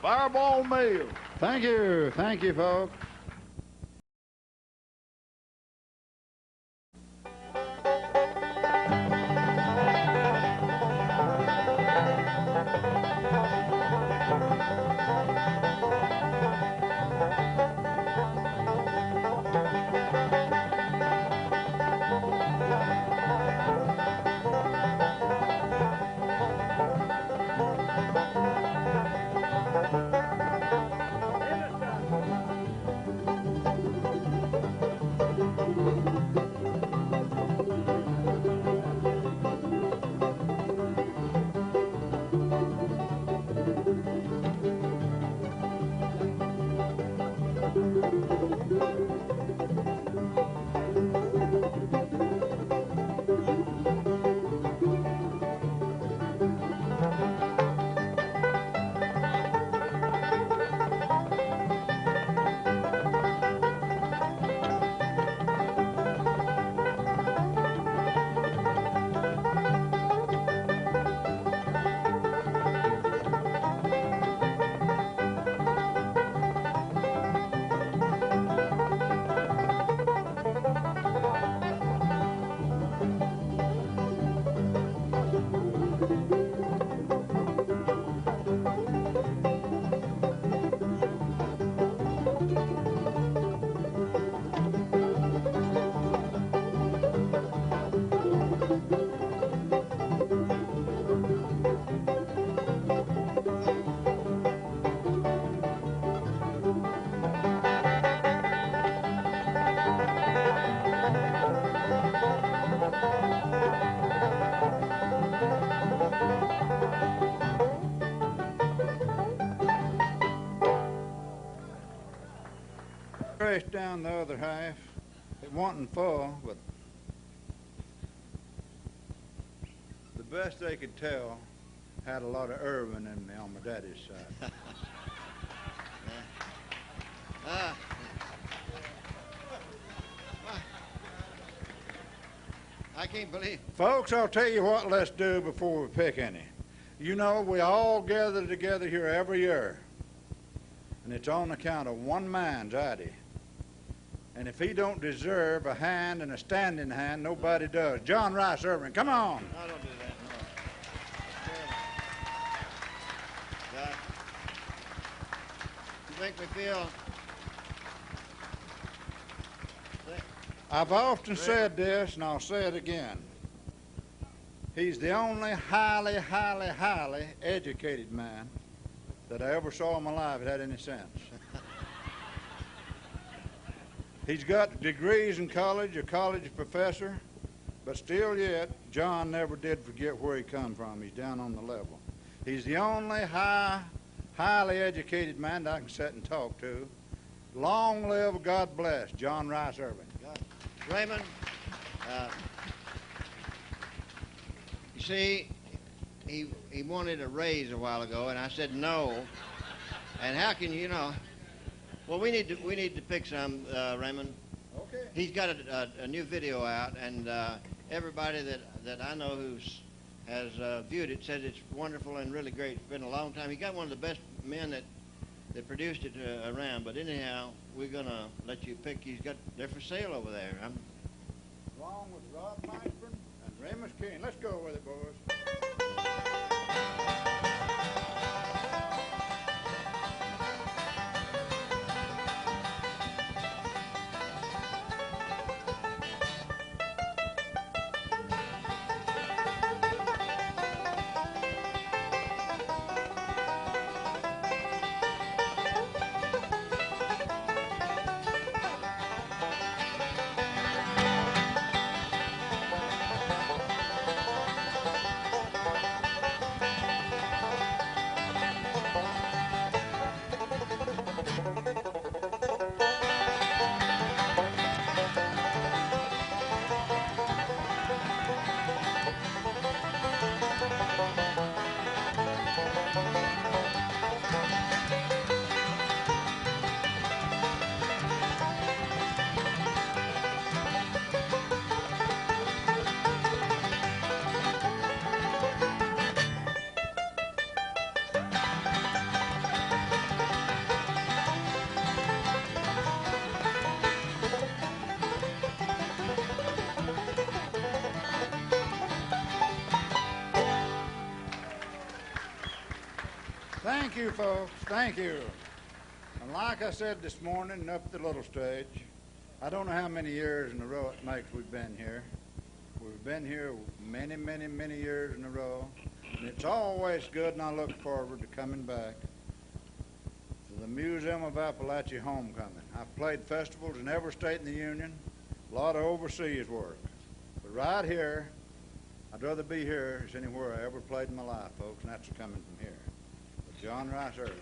Fireball meal. Thank you, folks. Crashed down the other half. It wasn't full, but the best they could tell had a lot of Irvin in me on my daddy's side. I can't believe. Folks, I'll tell you what, let's do before we pick any. You know, we all gather together here every year, and it's on account of one man's idea. And if he don't deserve a hand and a standing hand, nobody does. John Rice Irvin, come on. I don't do that, no. think we feel... I've often said this, and I'll say it again. He's the only highly, highly, highly educated man that I ever saw in my life that had any sense. He's got degrees in college, a college professor, but still yet, John never did forget where he come from. He's down on the level. He's the only highly educated man that I can sit and talk to. Long live, God bless, John Rice Irving. Raymond, you see, he wanted a raise a while ago, and I said no. And how can you know? Well, we need to pick some, Raymond. Okay. He's got a new video out, and everybody that I know has viewed it says it's wonderful and really great. It's been a long time. He got one of the best men that produced it around. But anyhow, we're gonna let you pick. They're for sale over there. Along with Rob Meisburn and Raymond King. Let's go with it, boys. Thank you, folks. Thank you. And like I said this morning up at the little stage, I don't know how many years in a row it makes we've been here. We've been here many, many, many years in a row. And it's always good, and I look forward to coming back to the Museum of Appalachia homecoming. I've played festivals in every state in the Union, a lot of overseas work. But right here, I'd rather be here as anywhere I ever played in my life, folks, and that's coming from here. John Rice Irving.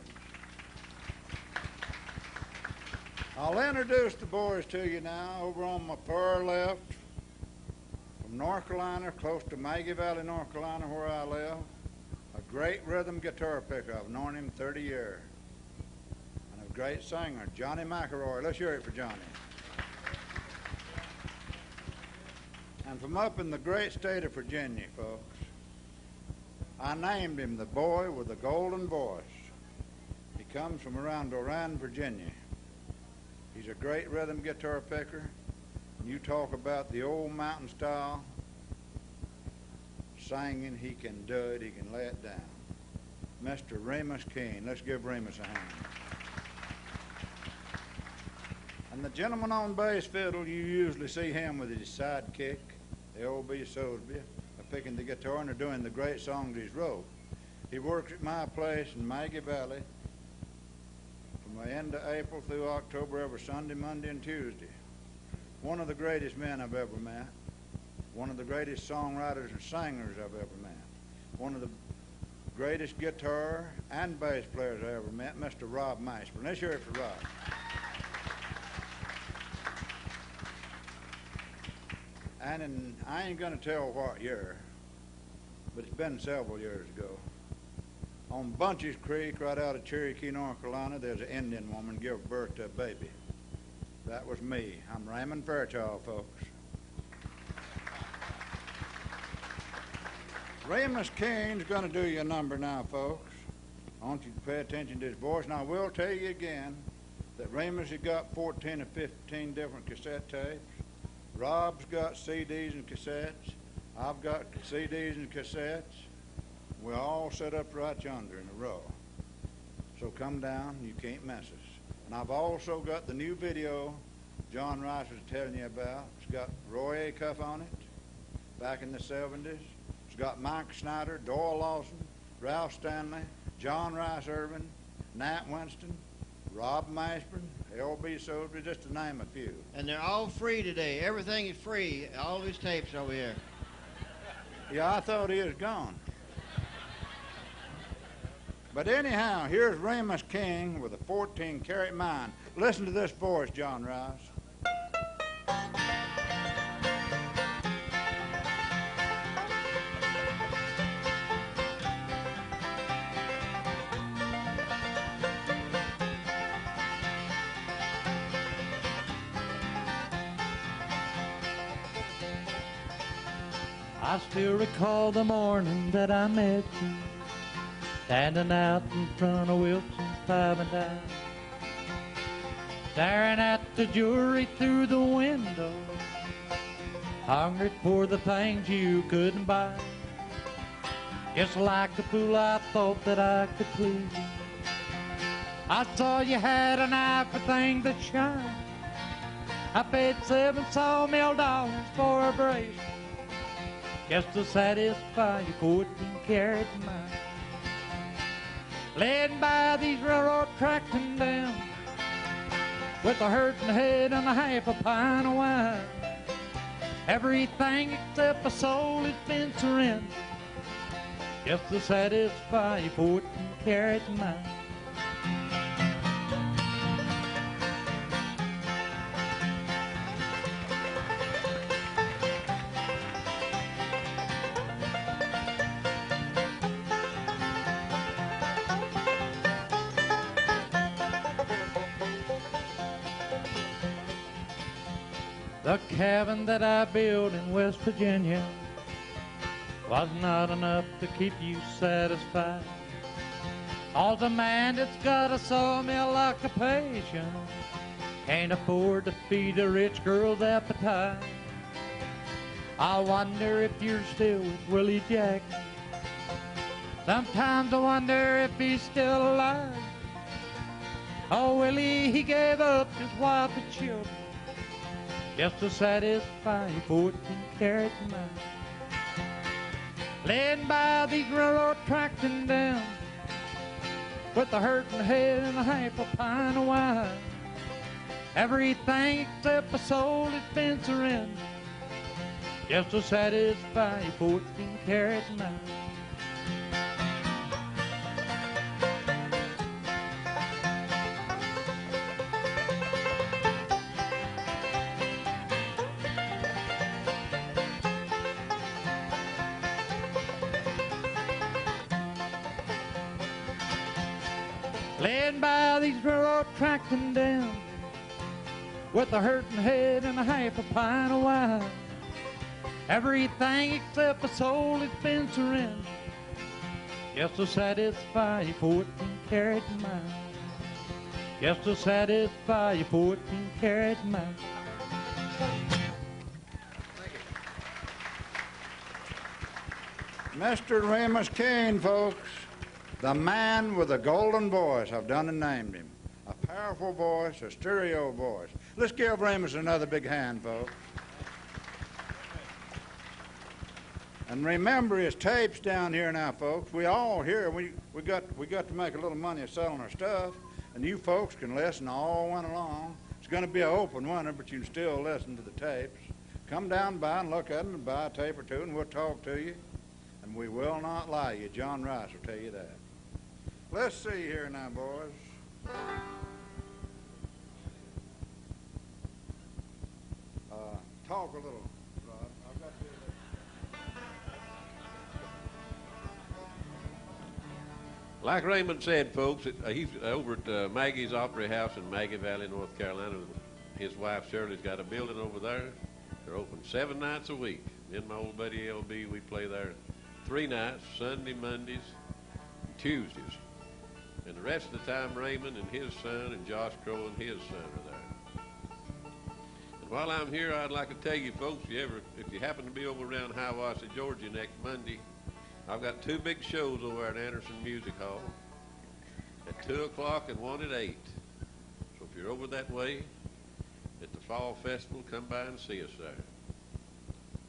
I'll introduce the boys to you now. Over on my far left, from North Carolina, close to Maggie Valley, North Carolina, where I live, a great rhythm guitar picker. I've known him 30 years. And a great singer, Johnny McElroy. Let's hear it for Johnny. And from up in the great state of Virginia, folks, I named him the boy with the golden voice. He comes from around Oran, Virginia. He's a great rhythm guitar picker. And you talk about the old mountain style, singing, he can do it, he can lay it down. Mr. Raymond King. Let's give Raymond a hand. And the gentleman on bass fiddle, you usually see him with his sidekick, the old B. Sosby, picking the guitar, and they're doing the great songs he's wrote. He works at my place in Maggie Valley from the end of April through October every Sunday, Monday, and Tuesday. One of the greatest men I've ever met. One of the greatest songwriters and singers I've ever met. One of the greatest guitar and bass players I ever met, Mr. Rob Meisburn. Let's hear it for Rob. And I ain't going to tell what year, but it's been several years ago. On Bunches Creek, right out of Cherokee, North Carolina, there's an Indian woman gave birth to a baby. That was me. I'm Raymond Fairchild, folks. Raymond King's going to do you a number now, folks. I want you to pay attention to his voice. And I will tell you again that Raymond's has got 14 or 15 different cassette tapes. Rob's got CDs and cassettes. I've got CDs and cassettes. We're all set up right yonder in a row. So come down. You can't mess us. And I've also got the new video John Rice was telling you about. It's got Roy Acuff on it, back in the 70s. It's got Mike Snyder, Doyle Lawson, Ralph Stanley, John Rice Irvin, Nat Winston, Rob Mashburn, L.B. Soldier, just to name a few. And they're all free today. Everything is free. All these tapes over here. Yeah, I thought he was gone. But anyhow, here's Remus King with a 14-karat mine. Listen to this voice, John Rice. I still recall the morning that I met you, standing out in front of Wilson's Five and Dime, staring at the jewelry through the window, hungry for the things you couldn't buy. Just like a fool, I thought that I could please you. I saw you had an eye for things that shine. I paid $7 sawmill for a bracelet, just to satisfy your 14-karat mind. Led by these railroad tracks and down, with a hurting head and a half a pint of wine. Everything except my soul has been surrendered, just to satisfy your 14-karat mind. The cabin that I built in West Virginia was not enough to keep you satisfied. All's a man that's got a sawmill occupation can't afford to feed a rich girl's appetite. I wonder if you're still with Willie Jackson. Sometimes I wonder if he's still alive. Oh, Willie, he gave up his wife and children just to satisfy your 14-karat mind. Led by these railroad tracks and down, with a hurting head and a half a pint of wine. Everything except my soul has been surrendered, just to satisfy your 14-karat mind. Led by these railroad tracks and down, with a hurting head and a half a pint of wine. Everything except my soul has been surrendered, just to satisfy your 14-karat mind. Just to satisfy your 14-karat mind. Mr. Remus King, folks. The man with the golden voice, I've done and named him. A powerful voice, a stereo voice. Let's give Remus another big hand, folks. And remember his tapes down here now, folks. We all here, we got to make a little money selling our stuff, and you folks can listen all winter long. It's going to be an open winter, but you can still listen to the tapes. Come down by and look at them and buy a tape or two, and we'll talk to you. And we will not lie to you. John Rice will tell you that. Let's see here now, boys. Talk a little, Rod. I've got to do that. Like Raymond said, folks, he's over at Maggie's Opry House in Maggie Valley, North Carolina. His wife Shirley's got a building over there. They're open 7 nights a week. Me and my old buddy LB, we play there 3 nights, Sunday, Mondays, and Tuesdays. And the rest of the time, Raymond and his son and Josh Crow and his son are there. And while I'm here, I'd like to tell you folks, if you happen to be over around Hiawassee, Georgia next Monday, I've got 2 big shows over at Anderson Music Hall at 2 o'clock and one at 8. So you're over that way at the Fall Festival, come by and see us there.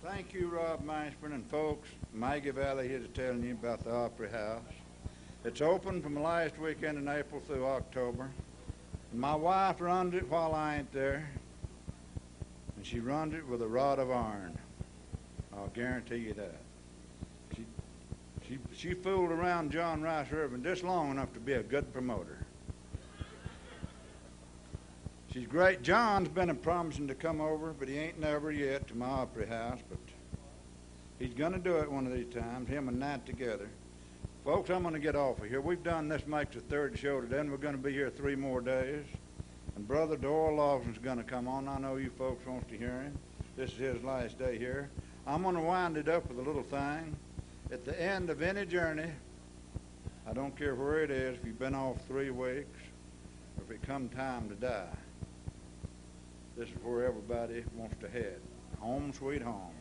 Thank you, Rob Mashburn, and folks, Maggie Valley here to tell you about the Opry House. It's open from the last weekend in April through October. And my wife runs it while I ain't there, and she runs it with a rod of iron. I'll guarantee you that. She fooled around John Rice Irving just long enough to be a good promoter. She's great. John's been promising to come over, but he ain't never yet to my Opry House, but he's going to do it one of these times, him and Nat together. Folks, I'm going to get off of here. We've done this makes the third show today, and we're going to be here 3 more days. And Brother Doyle Lawson's going to come on. I know you folks want to hear him. This is his last day here. I'm going to wind it up with a little thing. At the end of any journey, I don't care where it is, if you've been off 3 weeks, or if it come time to die, this is where everybody wants to head. Home sweet home.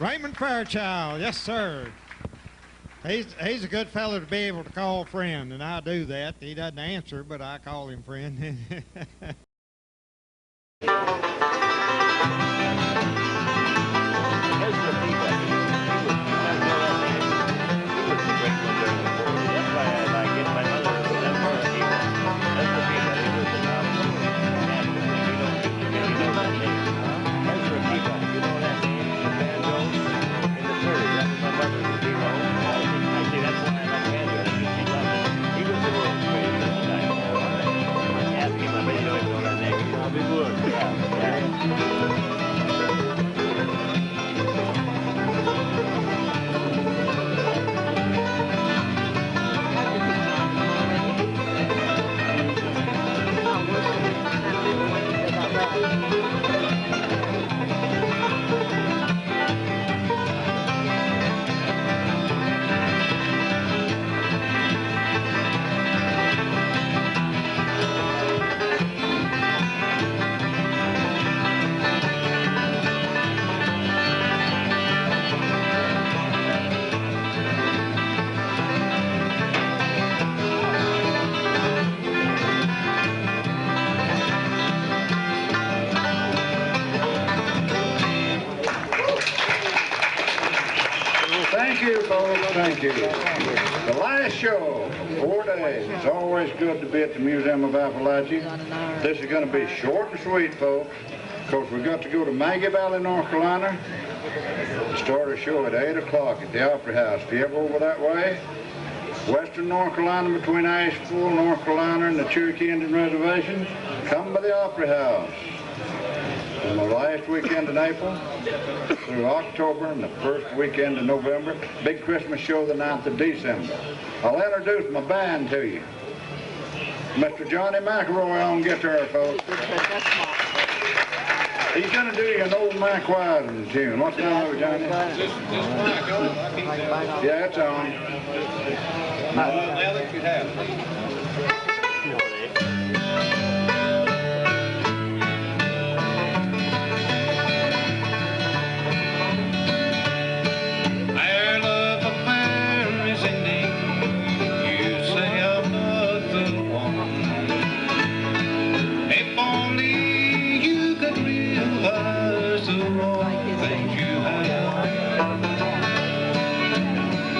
Raymond Fairchild, yes, sir. He's a good fellow to be able to call friend, and I do that. He doesn't answer, but I call him friend. Thank you. The last show, 4 days. It's always good to be at the Museum of Appalachia. This is going to be short and sweet, folks, because we've got to go to Maggie Valley, North Carolina, to start a show at 8 o'clock at the Opry House. If you ever over that way, western North Carolina between Asheville, North Carolina, and the Cherokee Indian Reservation, come by the Opry House. from the last weekend in April through October and the first weekend in November. Big Christmas show the 9th of December. I'll introduce my band to you. Mr. Johnny McElroy on guitar, folks. He's going to do you an old Mike Wise tune. What's the name of it, Johnny? Just Mike on. I can't Yeah, it's on. Now that you have. Our love affair is ending. You say I'm not the one. If only you could realize the wrong things you have.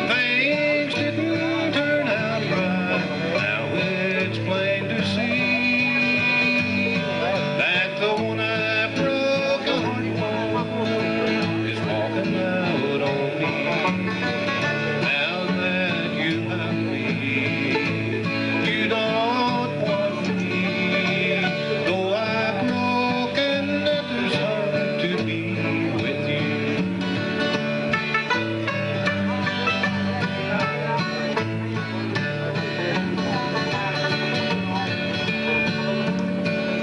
Things didn't turn out right. Now it's plain to see that the one I broke a heart for is walking out on me. Now that you have me, you don't want me. Though I've broken others' heart to be with you.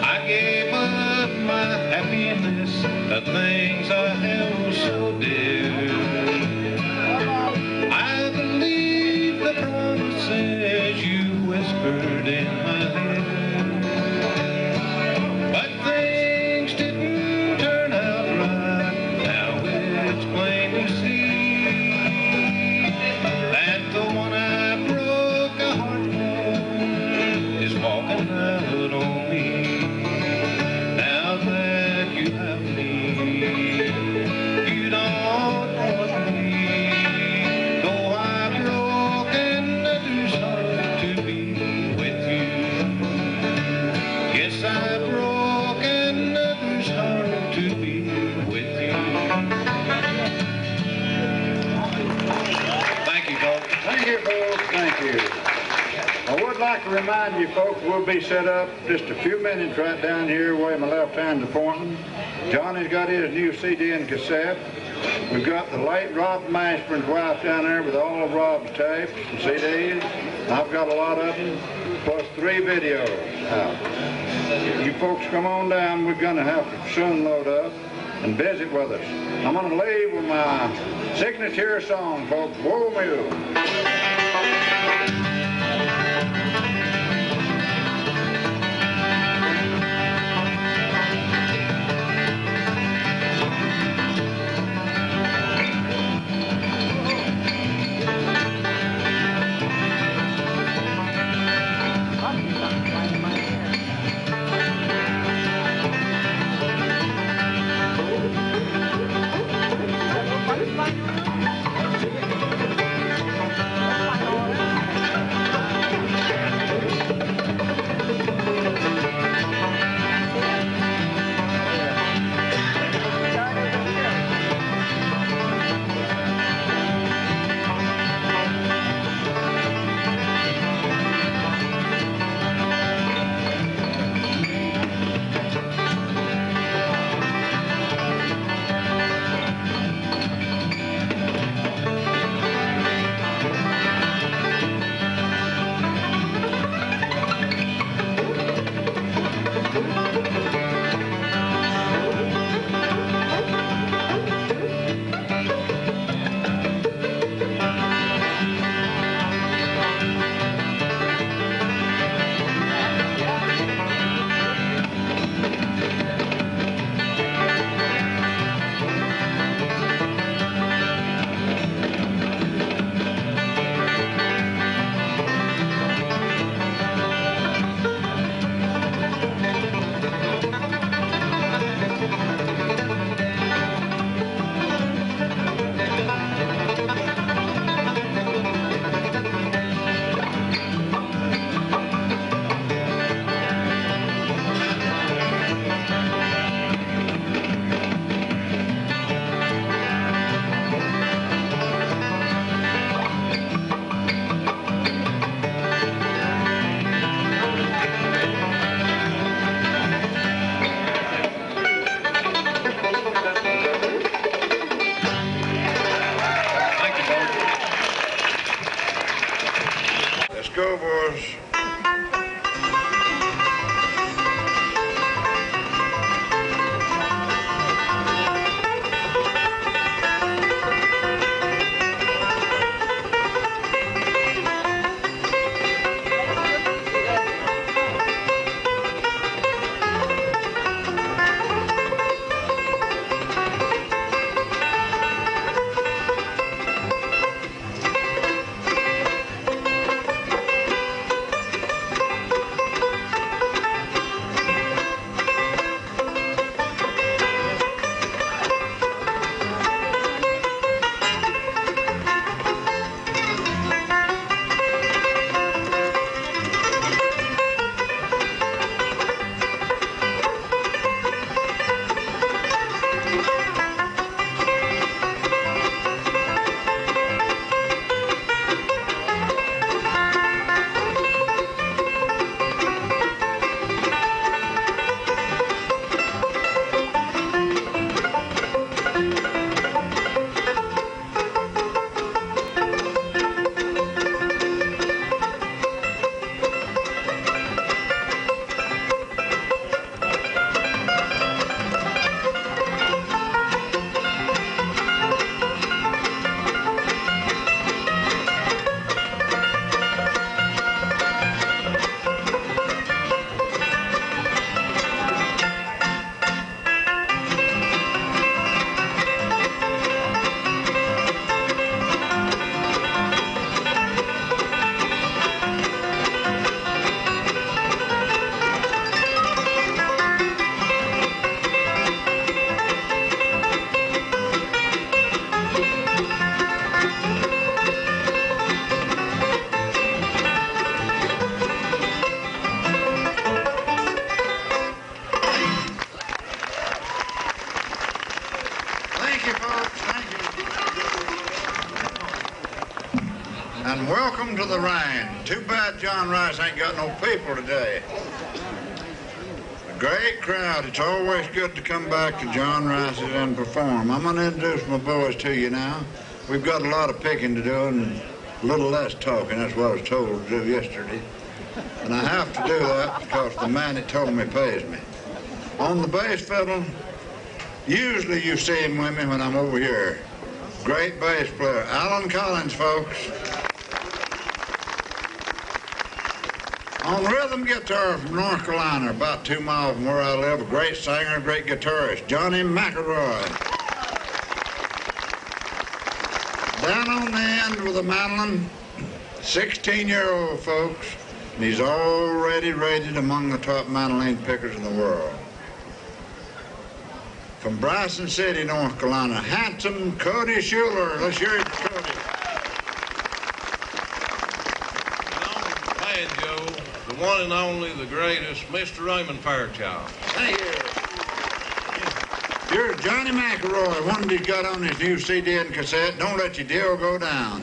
I gave up my happiness, the things I held so dear. I believe the promises you whispered in my head. But things didn't turn out right. Now it's plain to see that the one I broke a heart for is walking out on me. Now that you have me, you don't want me. Though I've broken others' heart to be with you. Yes, I've broken others' heart to be with you. Thank you, folks. Thank you, folks. Thank you. I would like to remind you folks we'll be set up just a few minutes right down here where my left hand's pointing. Johnny's got his new CD and cassette. We've got the late Rob Mashburn's wife down there with all of Rob's tapes and CDs. I've got a lot of them, plus 3 videos out. You folks come on down. We're going to have to soon load up and visit with us. I'm going to leave with my signature song, folks, Whoa Mule. Let's go, boys. And welcome to the rain. Too bad John Rice ain't got no people today. A great crowd. It's always good to come back to John Rice's and perform. I'm going to introduce my boys to you now. We've got a lot of picking to do and a little less talking. That's what I was told to do yesterday. And I have to do that because the man that told me pays me. On the bass fiddle, usually you see him with me when I'm over here. Great bass player, Alan Collins, folks. On rhythm guitar from North Carolina, about 2 miles from where I live, a great singer, a great guitarist, Johnny McElroy. Down on the end with a mandolin, 16-year-old, folks, and he's already rated among the top mandolin pickers in the world. From Bryson City, North Carolina, handsome Cody Schuler. Let's hear it for Cody. Banjo, the one and only, the greatest, Mr. Raymond Fairchild. Thank you. Here's Johnny McElroy, one that he's got on his new CD and cassette, Don't Let Your Deal Go Down.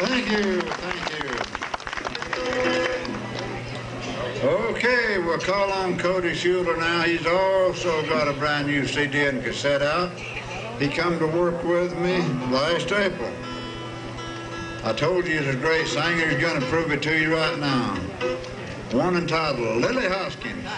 Thank you, thank you. Okay, we'll call on Cody Schuler now. He's also got a brand new CD and cassette out. He come to work with me last April. I told you he's a great singer. He's going to prove it to you right now. One entitled Lily Hoskins.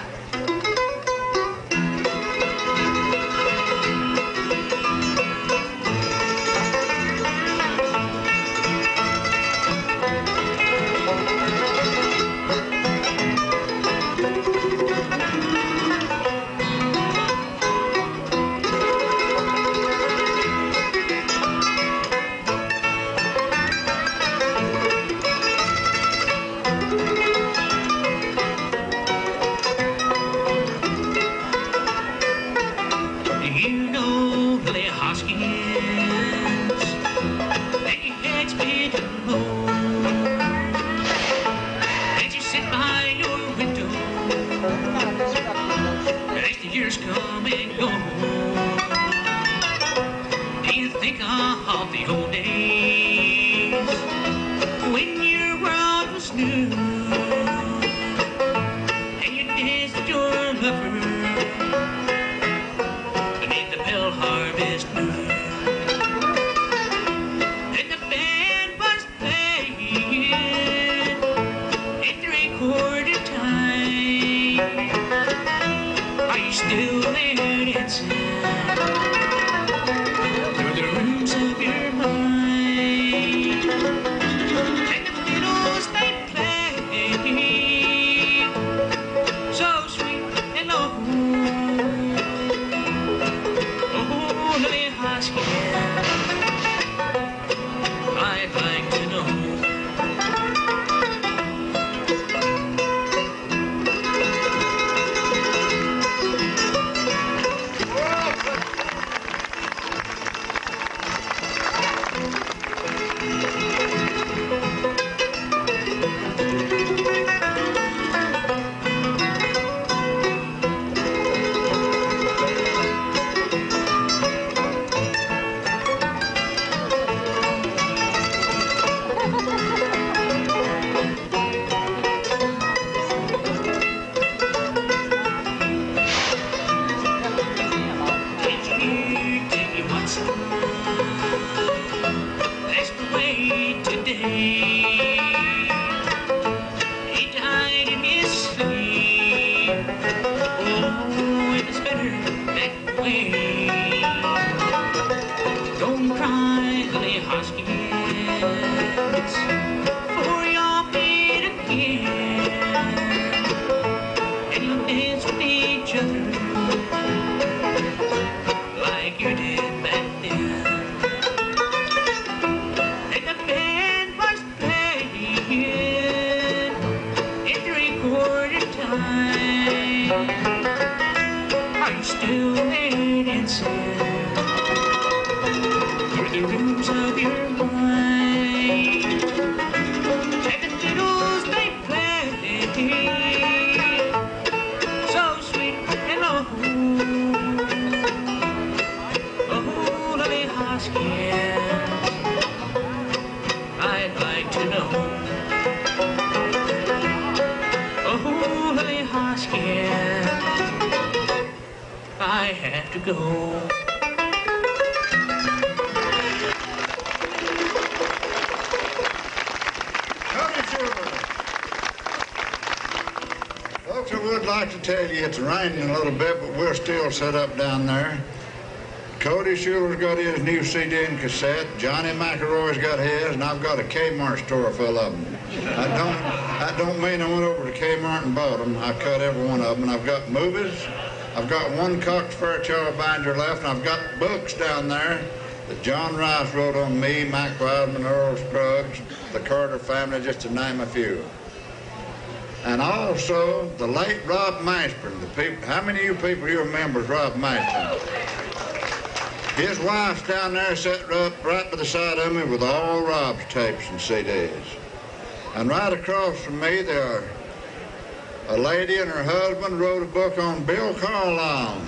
It's raining a little bit, but we're still set up down there. Cody Schuler's got his new CD and cassette. Johnny McElroy's got his, and I've got a Kmart store full of them. I don't mean I went over to Kmart and bought them. I cut every one of them, and I've got movies. I've got one Cox Fairchild binder left, and I've got books down there that John Rice wrote on me, Mac Wildman, Earl Scruggs, the Carter family, just to name a few. And also the late Rob Mashburn. How many of you people here remembers Rob Mashburn? His wife's down there sitting right by the side of me with all Rob's tapes and CDs. And right across from me there, a lady and her husband wrote a book on Bill Carlisle.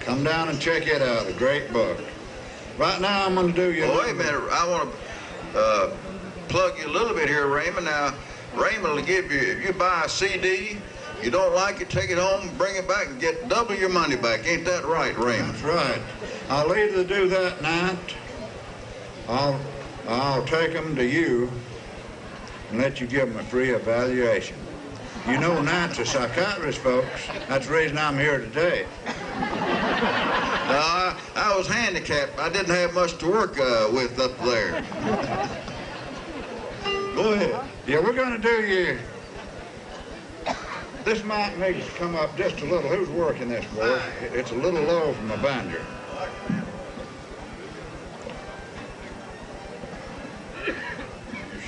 Come down and check it out, a great book. Right now I'm going to do you... Well, wait a minute, I want to plug you a little bit here, Raymond. Now, Raymond will give you, if you buy a CD, you don't like it, take it home, bring it back and get double your money back. Ain't that right, Raymond? That's right. I'll either do that night, I'll take them to you and let you give them a free evaluation. You know Knight's a psychiatrist, folks. That's the reason I'm here today. I was handicapped. I didn't have much to work with up there. Go ahead. Yeah, we're going to do you... This mic needs to come up just a little. Who's working this, boy? It's a little low from my banjo.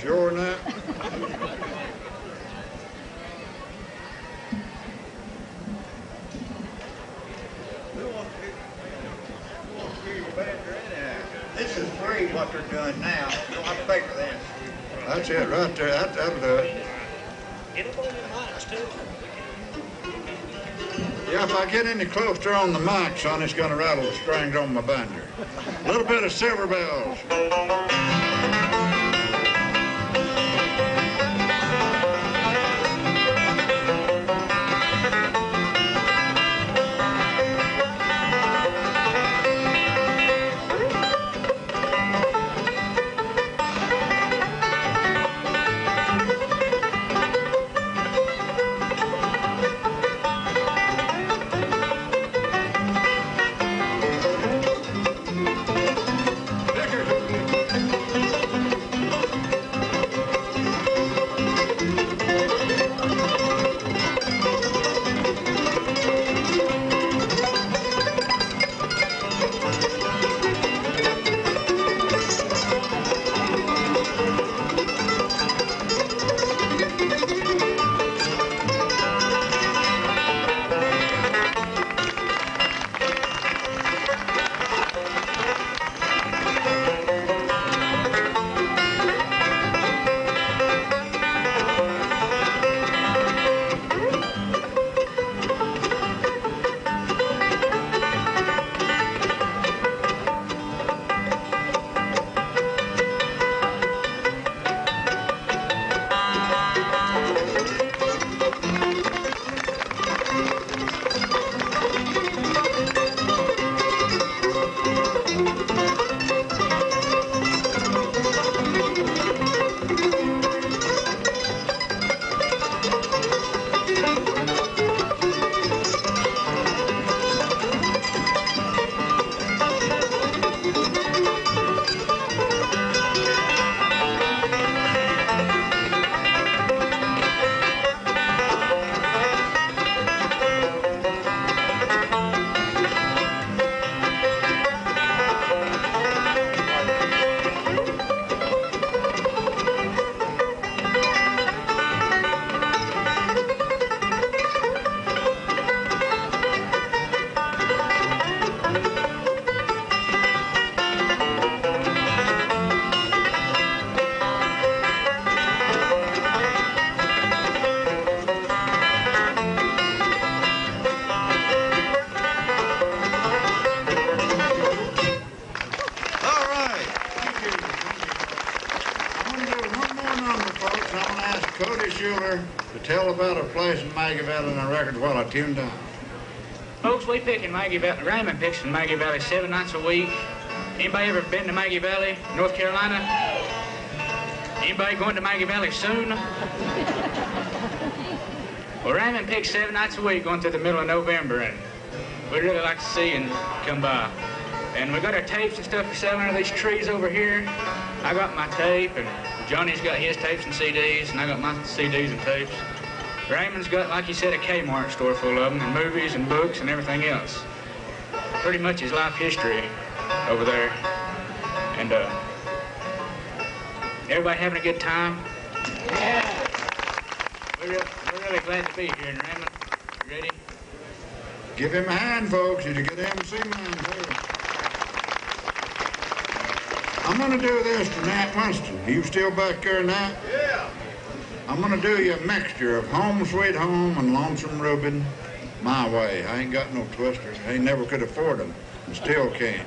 Sure enough. This is free, what they're doing now. I pay for this. That's it right there. That'll do it. Get up on your mics, too. Yeah, if I get any closer on the mic, son, it's going to rattle the strings on my banjo. A little bit of Silver Bells. Tell about a place in Maggie Valley and a record while I tuned down. Folks, we pick in Maggie Valley. Raymond picks in Maggie Valley 7 nights a week. Anybody ever been to Maggie Valley, North Carolina? Anybody going to Maggie Valley soon? Well, Raymond picks 7 nights a week going through the middle of November, and we'd really like to see and come by. And we got our tapes and stuff for selling under these trees over here. I got my tape, and Johnny's got his tapes and CDs, and I got my CDs and tapes. Raymond's got, like he said, a Kmart store full of them, and movies and books and everything else. Pretty much his life history over there. And everybody having a good time? Yeah. We're really glad to be here in Raymond. You ready? Give him a hand, folks. He's a good MC man, too. I'm going to do this for Nat Winston. You still back there, Nat? Yeah. I'm going to do you a mixture of Home Sweet Home and Lonesome Reuben my way. I ain't got no twisters. I ain't never could afford them and still can't.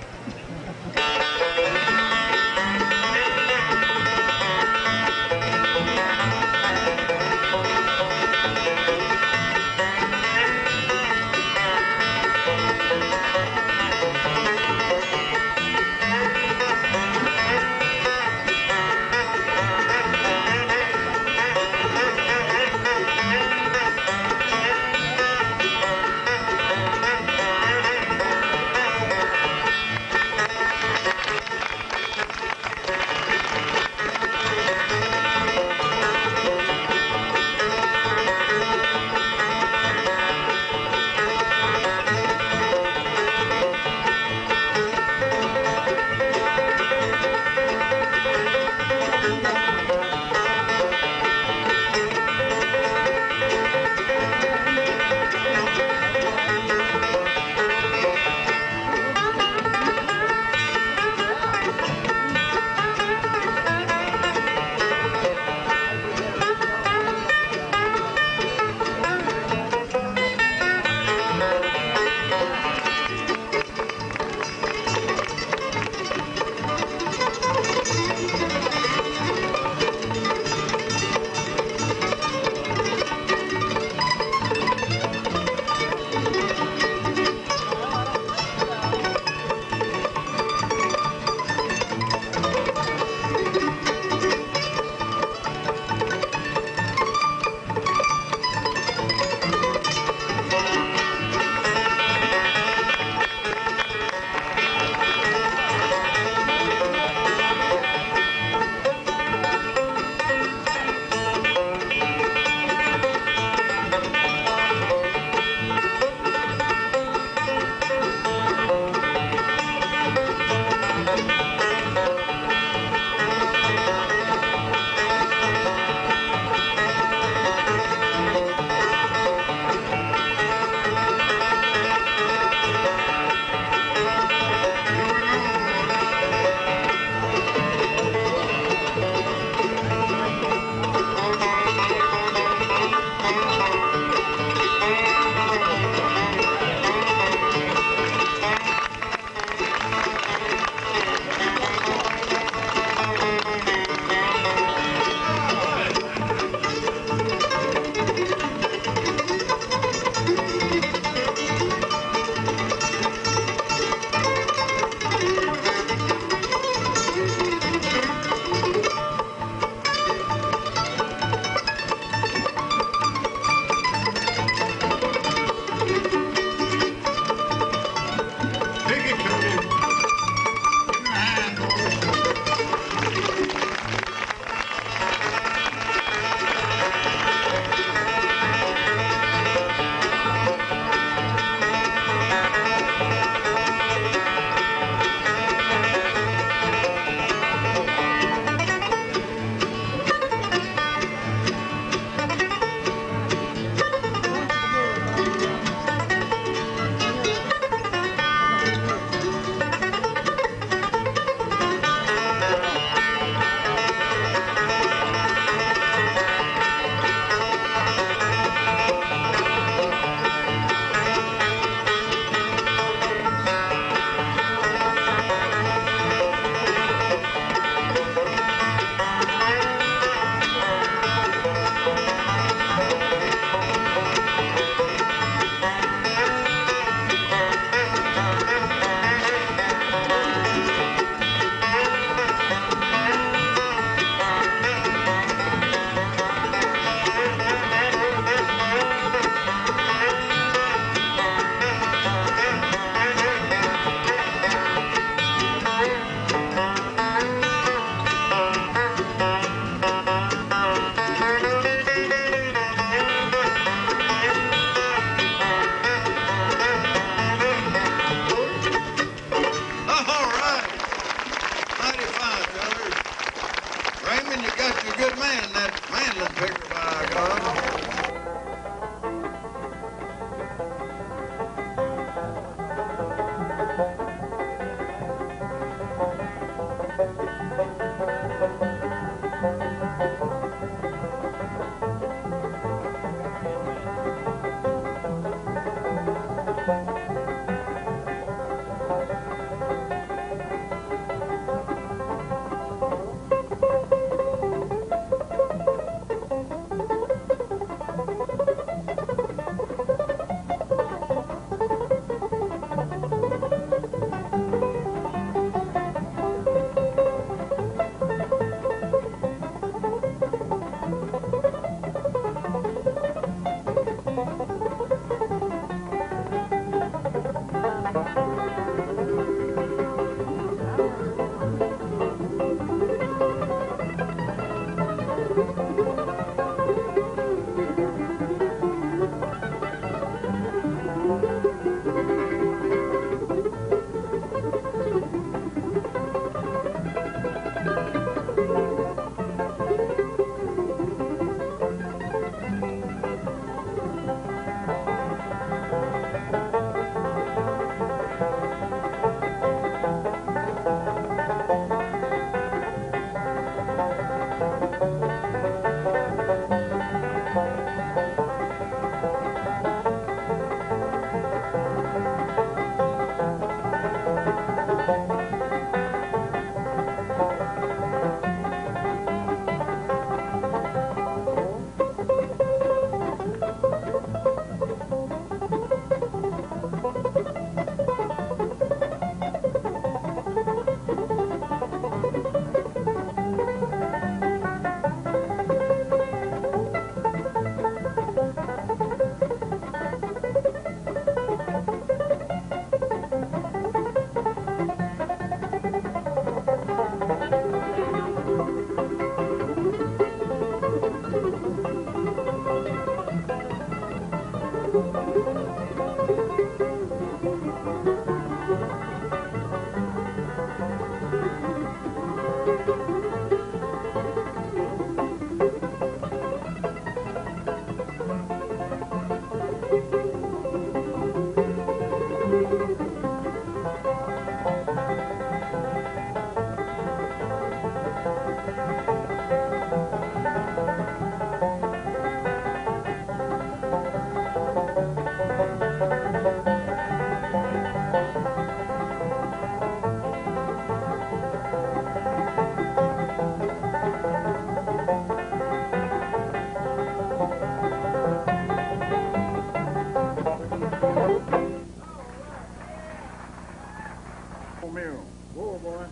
Whoa, boy.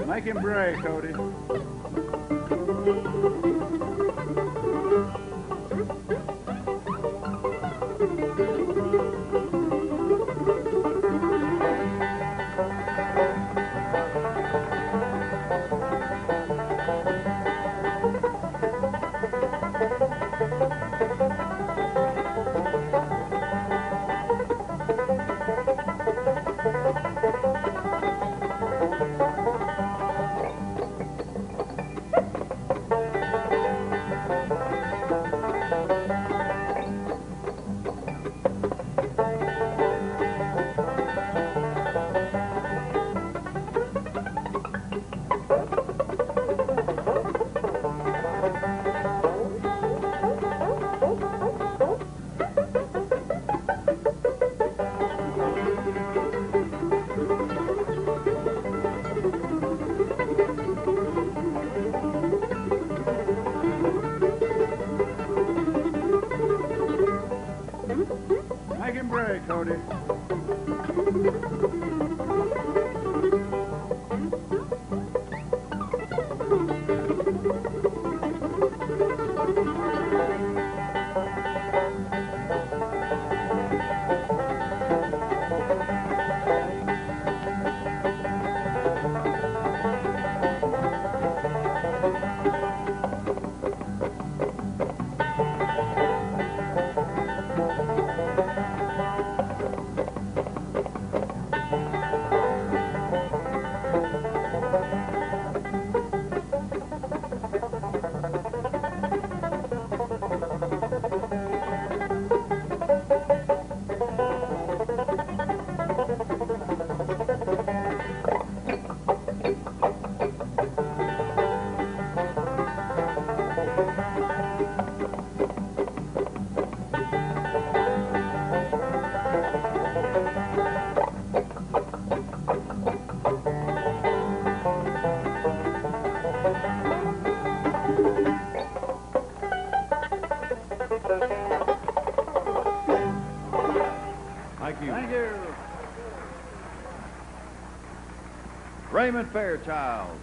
Make him brave, Cody. Make him brave, Cody. Thank you. Raymond Fairchild,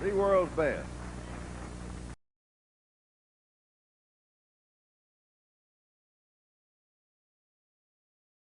the world's best.